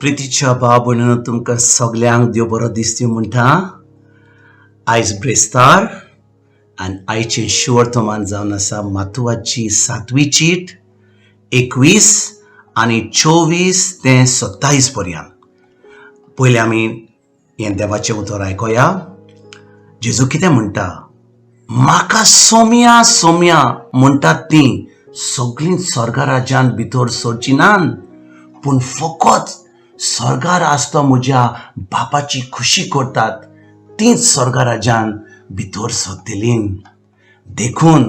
प्रितीच्या भाव भयणीनो तुमकां सगल्यांक देव बरो दीस दिवं म्हणटा. आयज ब्रेस्तार आनी आयचें शिवर्तमान जावन आसा मातुवाची 7वी चीट 21 आनी 24 ते 27 पर्यंत. पयलीं आमी हें देवाचें उतर आयकोया. जेजू कितें म्हणटा? म्हाका सोम्या सोम्या म्हणटात तीं सगळीं स्वर्गा राज्यांत भितर सरचीं नात, पूण फकत स्वर्गार आसता म्हज्या बापाची खुशी करतात तींच स्वर्गा राज्यांत भितर सरतलीं. देखून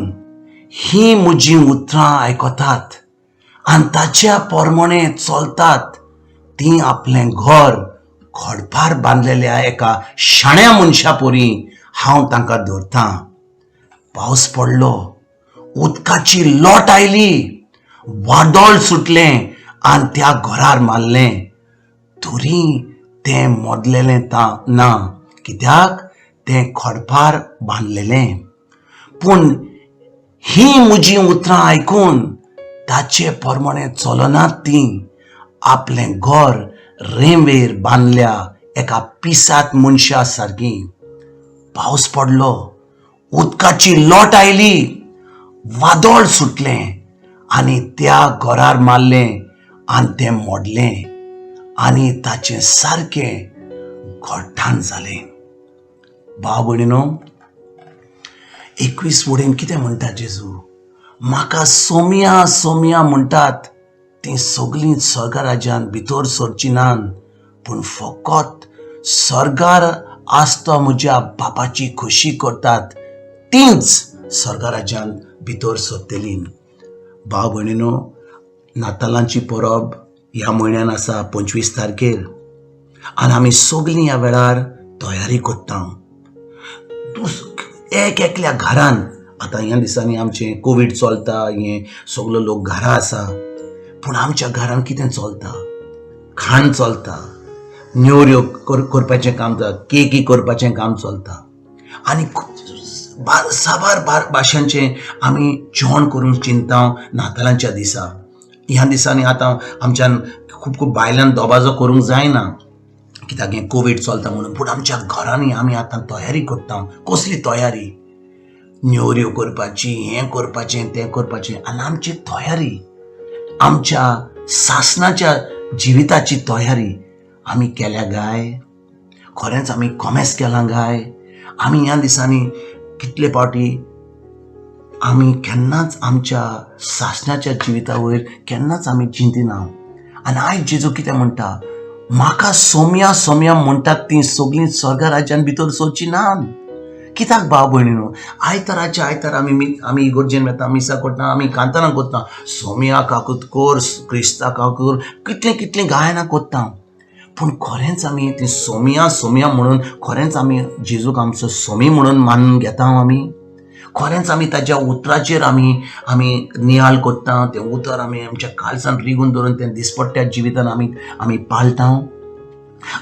ही म्हजीं उतरां आयकतात आनी ताच्या प्रमाणे चलतात तीं आपलें घर खोडपार बांदलेल्या एका शाण्या मनशा परी हांव तांकां धरतां. पावस पडलो, उदकाची लोट आयली, वादळ सुटलें आनी त्या घरार मारलें, तरी तें मोडलेलें ना, कित्याक तें खोडपार बांदलेलें. पूण ही म्हजीं उतरां आयकून ताचे प्रमाणे चलनात तीं आपलें घर रेंवेर बांदल्या एका पिसात मनशा सारकीं. पावस पडलो, उदकाची लोट आयली, वादळ सुटलें आनी त्या घरार मारलें आनी तें मोडलें आनी ताचें सारकें घोट्टान जालें. भाव भयणीनो, 21 फुडें कितें म्हणटा जेजू? म्हाका सोम्या सोम्या म्हणटात तीं सगळीं स्वर्गा राज्यांत भितर सरचीं नात, पूण फकत स्वर्गार आसता म्हज्या बापाची खुशी करतात तींच स्वर्गा राज्यांत भितर सरतलीं. भाव भयणीनो, नातालांची परब ह्या म्हयन्यान आसा 25 तारखेर आनी आमी सगळीं ह्या वेळार तयारी करता. एक एकल्या घरान आतां ह्या दिसांनी आमचें कोवीड चलता, हें सगळो लोक घरा आसा, पूण आमच्या घरान कितें चलता? खाण चलता, नेवऱ्यो करपाचें काम चलता, केकी करपाचें काम चलता आनी साबार भाशेचें आमी जेवण करून चिंता नातालांच्या दिसा. ह्या दिसांनी आतां आमच्यान खूब बायलांन दोबाजो करूंक जायना कित्याक हें कोवीड चलता म्हणून, पूण आमच्या घरांनी आमी आतां तयारी करता. कसली तयारी? नेवऱ्यो करपाची, हें करपाचें, तें करपाचें. आनी आमची तयारी, आमच्या सासणाच्या जिविताची तयारी आमी केल्या गाय? खरेंच आमी कोमेस केलां गाय? आमी ह्या दिसांनी कितले फावटी आमी केन्नाच आमच्या सासणाच्या जिविता वयर केन्नाच आमी चिंतिना. आनी आयज जेजू कितें म्हणटा? म्हाका सोम्या सोम्या म्हणटात तीं सगळीं स्वर्गा राज्यांत भितर सरचीं नात. कित्याक भाव भयणीनो? आयताराच्या आयतार आमी इगर्जेन वता, मिसा करता, आमी कांतारां करता, सोम्या काकूत कोर, क्रिस्ता काकूर, कितलीं गायनां करता. पूण खरेंच आमी ती सोम्या सोम्या म्हणून खरेंच आमी जेजूक आमचो सोमी म्हणून मानून घेता? आमी खरेंच आमी ताच्या उतराचेर आमी नियाळ करता, तें उतर आमी आमच्या काळजांत रिगून धरून तें दिसपट्ट्या जिवितान आमी पाळटा.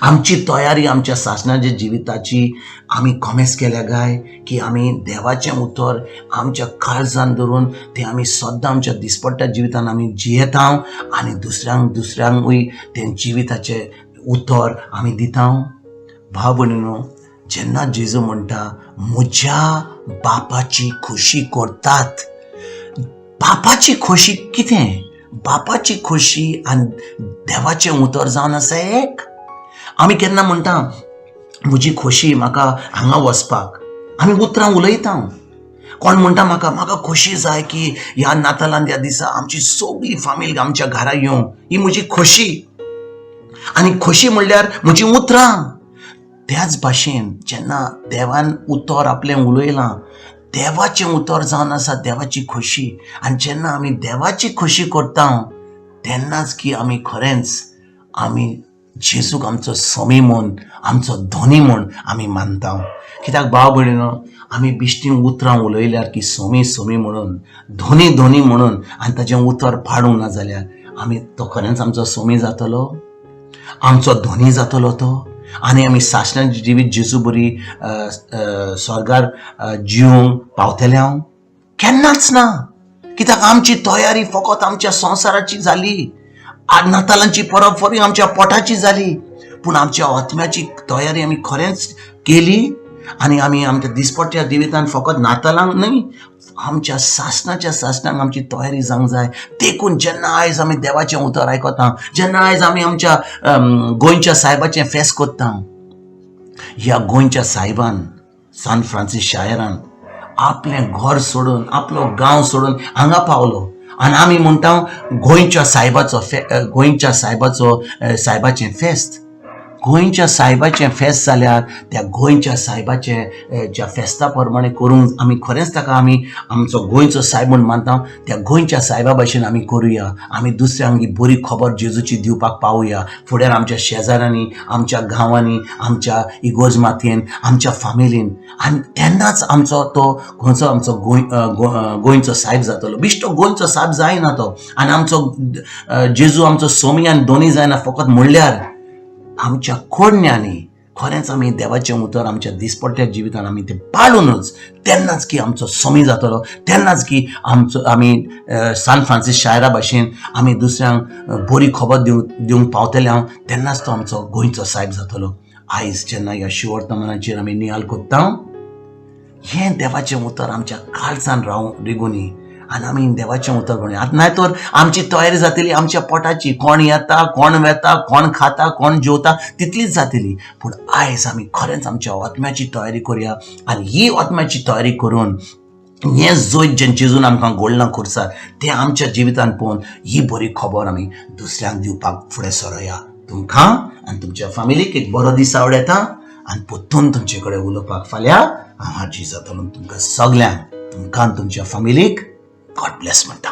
आमची तयारी आमच्या सासणाच्या जिविताची आमी कोमेस केल्या गाय की आमी देवाचें उतर आमच्या काळजांत धरून तें आमी सद्दां आमच्या दिसपट्ट्या जिवितान आमी जियेता आनी दुसऱ्यांकूय तें जिविताचें उतर आमी दिता. भाव भयणीनो, जेन्ना जेजू म्हणटा म्हज्या बापाची खुशी करतात, बापाची खुशी कितें? बापाची खुशी आनी देवाचें उतर जावन आसा एक. आमी केन्ना म्हणटा म्हजी खोशी म्हाका हांगा वचपाक, आमी उतरां उलयता. कोण म्हणटा म्हाका खोशी जाय की ह्या नातालांत ह्या दिसा आमची सगळी फामील आमच्या घरा येवं, ही म्हजी खोशी. आनी खोशी म्हणल्यार म्हजी उतरां. त्याच भाशेन जेन्ना देवान उतर आपलें उलयलां, देवाचें उतर जावन आसा देवाची खोशी. आनी जेन्ना आमी देवाची खोशी करता तेन्नाच की आमी खरेंच आमी जेजूक आमचो सोमी म्हूण, आमचो धोनी म्हूण आमी मानता. कित्याक भाव भयणीनो, आमी बिश्टीं उतरां उलयल्यार की सोमी सोमी म्हणून, धोनी धोनी म्हणून, आनी ताचें उतर पाडूंक ना जाल्यार आमी तो खरेंच आमचो सोमी जातलो, आमचो धोनी जातलो तो. आनी आमी सासणाची जिवीत जेजू बरी स्वर्गार जिवंक पावतले हांव? केन्नाच ना. कित्याक आमची तयारी फकत आमच्या संवसाराची जाली. आज नातालांची परब फरी आमच्या पोटाची जाली, पूण आमच्या आत्म्याची तयारी आमी खरेंच केली. आनी आमी आमच्या दिसपट्ट्या जिवितांत फकत नातालांक न्ही, आमच्या सासणांक आमची तयारी जावंक जाय. देखून जेन्ना आयज आमी देवाचें उतर आयकता, जेन्ना आयज आमी आमच्या गोंयच्या सायबाचें फेस्त कोत्ता, ह्या गोंयच्या सायबान सान फ्रांसीस शायरान आपलें घर सोडून, आपलो गांव सोडून हांगा पावलो. आनी आमी म्हणटा गोंयच्या सायबाचें फेस्त. गोंयच्या सायबाचें फेस्त जाल्यार त्या गोंयच्या सायबाचें ज्या फेस्ता प्रमाणे करूंक आमी खरेंच ताका आमी आमचो गोंयचो सायब म्हूण मानता. त्या गोंयच्या सायबा भाशेन आमी करुया. आमी दुसऱ्यांक ही बरी खबर जेजूची दिवपाक पावुया. फुडें आमच्या शेजाऱ्यांनी, आमच्या गांवांनी, आमच्या इगोज मातयेन, आमच्या फामिलीन. आनी तेन्नाच आमचो तो खंयचो आमचो गोंयचो सायब जातलो. बिश्तो गोंयचो सायब जायना तो. आनी आमचो जेजू आमचो सोमी आनी दोनी जायना फकत म्हणल्यार आमच्या कोडण्यांनी खरेंच आमी देवाचें उतर आमच्या दिसपट्ट्या जिवितांत आमी तें पाळूनच तेन्नाच की आमचो सोमी जातलो. तेन्नाच की आमी सान फ्रांसीस शायरा भाशेन आमी दुसऱ्यांक बरी खबर दिवंक पावतले हांव. तेन्नाच तो आमचो गोंयचो सायब जातलो. आयज जेन्ना ह्या शिवर्तमानाचेर आमी नियाल कोत्ता, हें देवाचें उतर आमच्या काळजान रिगुनी आनी आमी देवाचें उतर म्हणून आतां नाय तर आमची तयारी जातली आमच्या पोटाची. कोण येता, कोण वेता, कोण खाता, कोण जेवता तितलीच जातली. पूण आयज आमी खरेंच आमच्या आत्म्याची तयारी करुया. आनी ही आत्म्याची तयारी करून हें जोत जें जेजून आमकां घोडलां खुर्सार तें आमच्या जिवितांत पळोवन ही बरी खबर आमी दुसऱ्यांक दिवपाक फुडें सरोया. तुमकां आनी तुमच्या फॅमिलीक एक बरो दीस आवडेता आनी परतून तुमचे कडेन उलोवपाक फाल्यां हांव हाजीर जातलो. तुमकां सगल्यांक, तुमकां आनी तुमच्या फॅमिलीक गॉड ब्लेस म्हणटा.